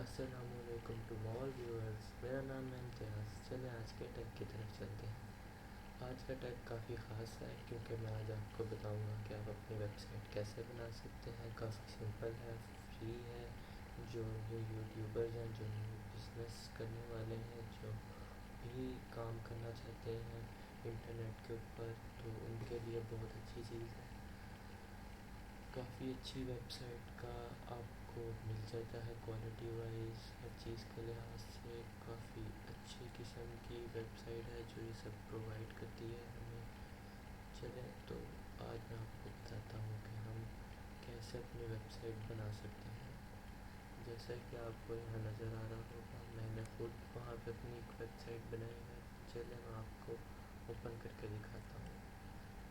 अस्सलाम वालेकुम to all viewers. मेरा नाम है इम्तियाज़। चले आज के टैग की तरफ चलते हैं। आज का टैग काफ़ी ख़ास है क्योंकि मैं आज आपको बताऊंगा कि आप अपनी वेबसाइट कैसे बना सकते हैं। काफ़ी सिंपल है, फ्री है। जो न्यू यूट्यूबर्स हैं, जो न्यू बिज़नेस करने वाले हैं, जो भी काम करना चाहते हैं इंटरनेट के ऊपर, तो उनके लिए बहुत अच्छी चीज़ है। काफ़ी अच्छी वेबसाइट का आपको मिल जाता है, क्वालिटी वाइज हर चीज़ के लिहाज से काफ़ी अच्छी किस्म की वेबसाइट है जो ये सब प्रोवाइड करती है हमें। चलें तो आज मैं आपको बताता हूँ कि हम कैसे अपनी वेबसाइट बना सकते हैं। जैसा कि आपको यहाँ नज़र आ रहा होगा, मैंने खुद वहाँ पे अपनी एक वेबसाइट बनाई है। चलें मैं आपको ओपन करके दिखाता हूँ।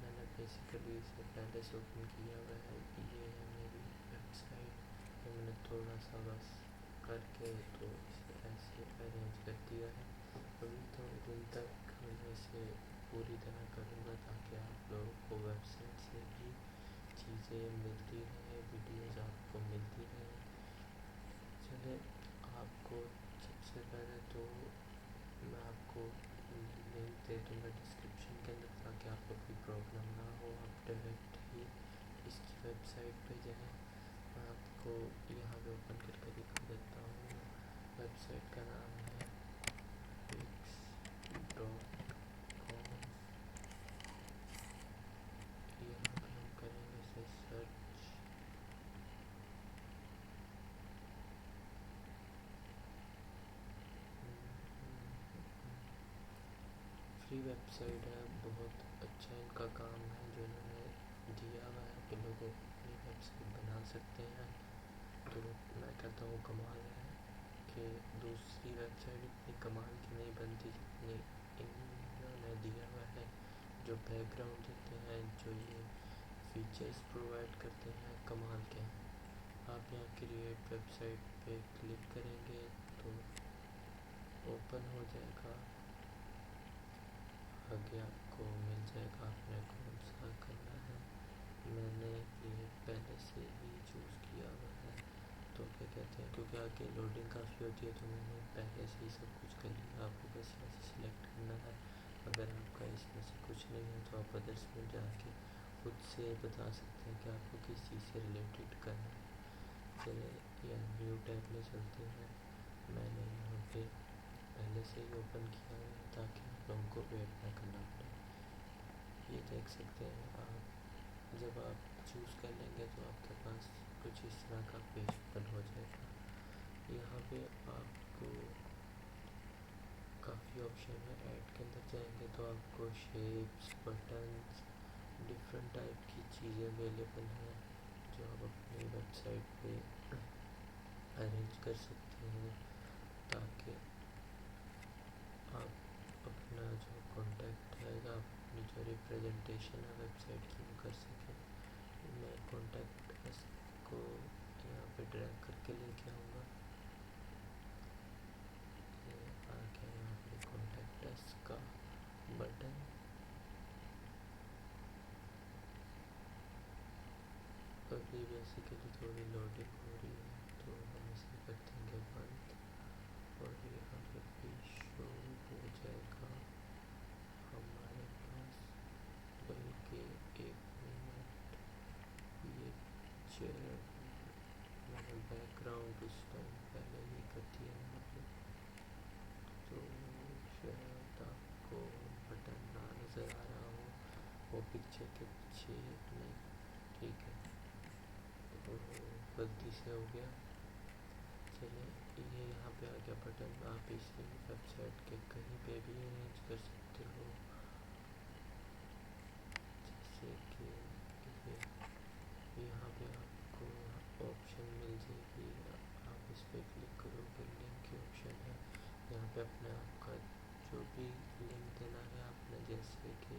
मैंने बेसिकली इसे पहले से ओपन किया हुआ है। ये है मेरी वेबसाइट। ये मैंने थोड़ा सा बस करके तो इसे ऐसे अरेंज कर दिया है। अभी थोड़े दिन तक मैं इसे पूरी तरह करूँगा ताकि आप लोगों को वेबसाइट से भी चीज़ें मिलती रहें, वीडियोज़ आपको मिलती रहें। चले आपको सबसे पहले तो मैं आपको लिंक दे दूँगा डिस्क्रिप्शन के अंदर ताकि आपको कोई प्रॉब्लम ना हो, आप डायरेक्ट ही इसकी वेबसाइट पे जाएं। मैं आपको यहाँ पे ओपन करके दिखा देता हूँ। वेबसाइट का नाम है wix.com। यहाँ पे हम करेंगे इसे सर्च। फ्री वेबसाइट है, बहुत अच्छा इनका काम है जो इन्होंने दिया हुआ है कि लोग अपनी वेबसाइट बना सकते हैं। तो मैं कहता हूँ कमाल है कि दूसरी वेबसाइट इतनी कमाल की नहीं बनती जितनी इन्होंने दिया हुआ है। जो बैकग्राउंड देते हैं, जो ये फीचर्स प्रोवाइड करते हैं, कमाल के हैं। आप यहाँ क्रिएट वेबसाइट पे क्लिक करेंगे तो ओपन हो जाएगा। आगे आपको मिल जाएगा आपने कौन सा करना है। मैंने ये पहले से ही चूज़ किया हुआ है, तो क्या कहते हैं, क्योंकि आगे लोडिंग काफ़ी होती है तो मैंने पहले से ही सब कुछ कर लिया। आपको बस यहाँ से सिलेक्ट करना है। अगर आपका इसमें से कुछ नहीं है तो आप अदर्स में जाके खुद से बता सकते हैं कि आपको किस चीज़ से रिलेटेड करना है। चलिए या न्यू टैब में चलते हैं। मैंने यहाँ पे पहले से ही ओपन किया है ताकि आप लोगों को वेट ना करना पड़े। ये देख सकते हैं आप, जब आप चूज़ कर लेंगे तो आपके पास कुछ इस तरह का पेज ओपन हो जाएगा। यहाँ पे आपको काफ़ी ऑप्शन है। ऐड के अंदर जाएंगे तो आपको शेप्स, बटन्स, डिफरेंट टाइप की चीज़ें अवेलेबल हैं जो आप अपनी वेबसाइट पे अरेंज कर सकते हैं ताकि आप अपना जो कॉन्टैक्ट है, आप अपनी जो रिप्रेजेंटेशन है वेबसाइट की वो कर सकें। मैं कॉन्टैक्ट अस को यहाँ पे ड्रैग करके लेके आऊँगा। ये आ गया यहाँ पे कॉन्टैक्ट अस का बटन। अभी बेसिकली थोड़ी लोडिंग हो रही है तो हम इसे कर देंगे बंद और यहाँ पे भी शो हो जाएगा हमारे पास। बल्कि एक मिनट, ये पिक्चर मैंने बैकग्राउंड उस टाइम पहले ही कर दिया यहाँ पे, तो शायद आपको बटन ना नज़र आ रहा हो वो पिक्चर के पीछे। नहीं, ठीक है, तो गलती से हो गया। चलिए ये यहाँ पे आ गया बटन। आप इसे वेबसाइट के कहीं पे भी अरेंज कर सकते हो, जैसे कि ये यहाँ पे आपको ऑप्शन मिल जाएगी। आप इस पर क्लिक करोगे, लिंक की ऑप्शन है। यहाँ पे अपने आपका जो भी लिंक देना है आपने, जैसे कि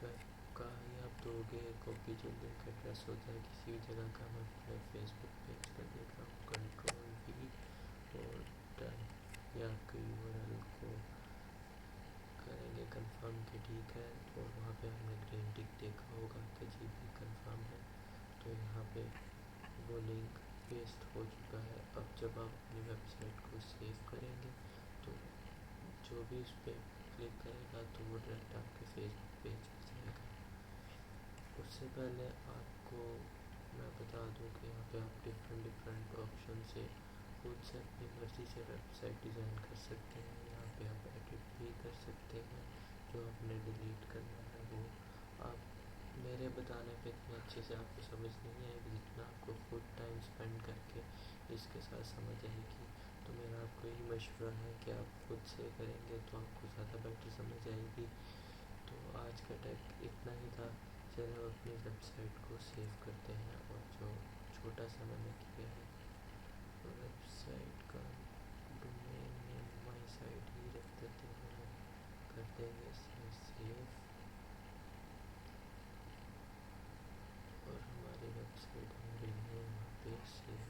वेब का ही आप दोगे कॉपी, जो लिंक एड्रेस होता है किसी भी जगह का। मैं अपने फेसबुक पेज पर देख रहा हूँ, कंट्रोल V और डन। या कोई URL को करेंगे कंफर्म कि ठीक है, और वहाँ पे हमने ग्रीन टिक देखा होगा कि जी भी कंफर्म है। तो यहाँ पे वो लिंक पेस्ट हो चुका है। अब جب آپ اپنی ویب سائٹ کو سیو کریں گے تو جو بھی اس پہ کلک کرے گا تو وہ ڈائریکٹ آپ کے فیس بک پیج پہ جائے گا۔ اس سے پہلے آپ کو میں بتا دوں کہ یہاں پہ آپ ڈفرینٹ آپشن سے خود سے اپنی مرضی سے ویب سائٹ ڈیزائن کر سکتے ہیں۔ یہاں پہ آپ ایڈٹ بھی کر سکتے ہیں، جو آپ نے ڈیلیٹ کرنا ہے وہ آپ میرے بتانے پہ اتنے اچھے سے آپ کو سمجھ نہیں آئے گی جتنا آپ کو خود ٹائم اسپینڈ کر کے اس کے ساتھ سمجھ آئے گی۔ تو میرا آپ کو یہی مشورہ ہے کہ آپ خود سے کریں گے تو آپ کو زیادہ بیٹر سمجھ آئے گی۔ تو آج کا ٹیک اتنا ہی تھا۔ چلیں ہم اپنی ویب سائٹ کو سیو کرتے ہیں، اور جو چھوٹا سا میں نے کیا ہے ویب سائٹ کا ڈومین نیم مائی سائٹ ہی رکھ دیتے ہیں، کر دیں گے اسے سیو، اور ہماری ویب سائٹ ہو رہی ہے یہاں پہ سیو۔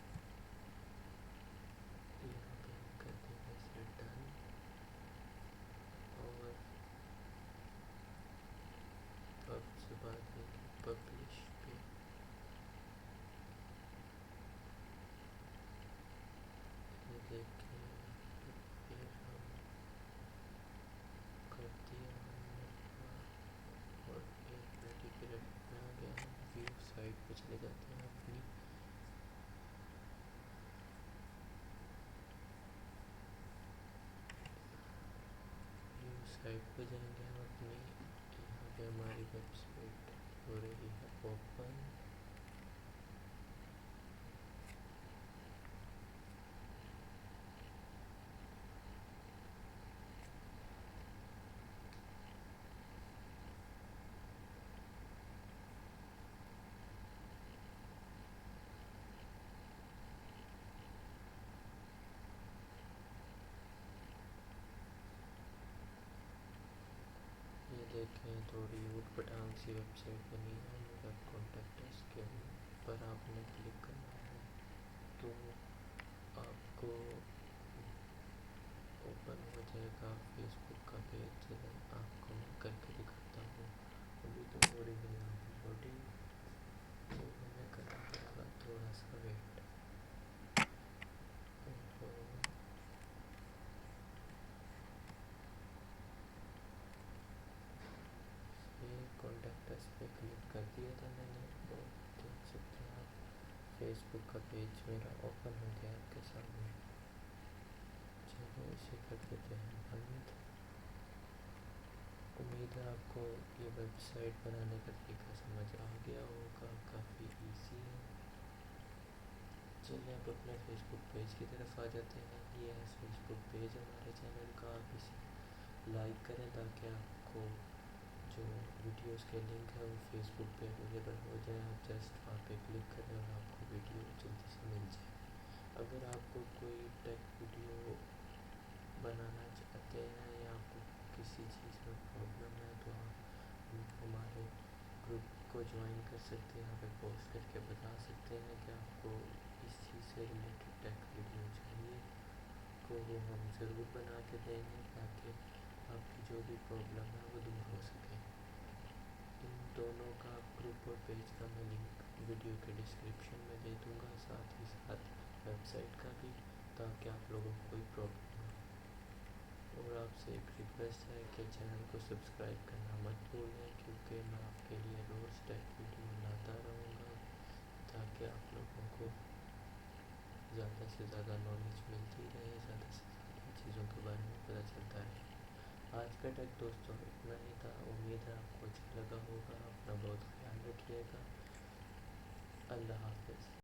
یہاں پہ ہم کر دیں گے اسے ڈن، اور اب سے بات ہے کہ پبلش پہ یہ دیکھیں، پھر ہم کر دیا ہم نے، اور ایک منٹ کی پیریڈ میں آ گیا ہے، ویو سائٹ پہ چلے جاتے ہیں اپنی۔ ویو سائٹ پہ جائیں گے ہم اپنی، یہاں پہ ہماری ویب سائٹ ہو رہی ہے اوپن۔ یہ دیکھیں تھوڑی اوٹ پٹانگ سی ویب سائٹ بنی ہے، ویب کانٹیکٹس کے پر آپ نے کلک کرنا ہے تو آپ کو اوپن ہو جائے گا فیس بک کا پیج۔ چلیں آپ کو میں کر کے دکھاتا ہوں، ابھی تو ہو رہی ہے یہاں پہ لوڈنگ، تو ہمیں کرنا پڑے گا تھوڑا سا ویٹ۔ یہ کانٹیکٹس پہ کلک کر دیا تھا میں نے، اور دیکھ سکتے ہیں آپ فیس بک کا پیج میرا اوپن ہو گیا آپ کے سامنے۔ چلو اسے کر دیتے ہیں بند۔ امید ہے آپ کو یہ ویب سائٹ بنانے کا طریقہ سمجھ آ گیا ہوگا، کافی ایزی ہے۔ چلیے اب اپنے فیس بک پیج کی طرف آ جاتے ہیں۔ یہ ہے فیس بک پیج ہمارے چینل کا، آپ اسے لائک کریں تاکہ آپ کو جو ویڈیوز کے لنک ہے وہ فیس بک پہ اویلیبل ہو جائے۔ آپ جسٹ وہاں پہ کلک کریں اور آپ کو ویڈیو جلدی سے مل جائے۔ اگر آپ کو کوئی ٹیک ویڈیو بنانا چاہتے ہیں یا آپ کو کسی چیز میں پرابلم ہے تو آپ ہمارے گروپ کو جوائن کر سکتے ہیں، یہاں پہ پوسٹ کر کے بتا سکتے ہیں کہ آپ کو اس چیز سے ریلیٹڈ ٹیک ویڈیو چاہیے، کو وہ ہم ضرور بنا کے دیں گے تاکہ آپ کی جو بھی پرابلم ہے وہ دور ہو سکے۔ ان دونوں کا گروپ اور پیج کا میں لنک ویڈیو کے ڈسکرپشن میں دے دوں گا، ساتھ ہی ساتھ ویب سائٹ کا بھی، تاکہ آپ لوگوں کو کوئی پرابلم نہ ہو۔ اور آپ سے ایک ریکویسٹ ہے کہ چینل کو سبسکرائب کرنا مت بھولیں، کیونکہ میں آپ کے لیے روز ٹیک ویڈیو لاتا رہوں گا تاکہ آپ لوگوں کو زیادہ سے زیادہ نالج ملتی رہے، زیادہ سے زیادہ چیزوں کے بارے میں پتہ چلتا رہے۔ آج کا ٹیک دوستوں اتنا ہی تھا، امید ہے آپ کو اچھا لگا ہوگا۔ اپنا بہت خیال رکھیے گا، اللہ حافظ۔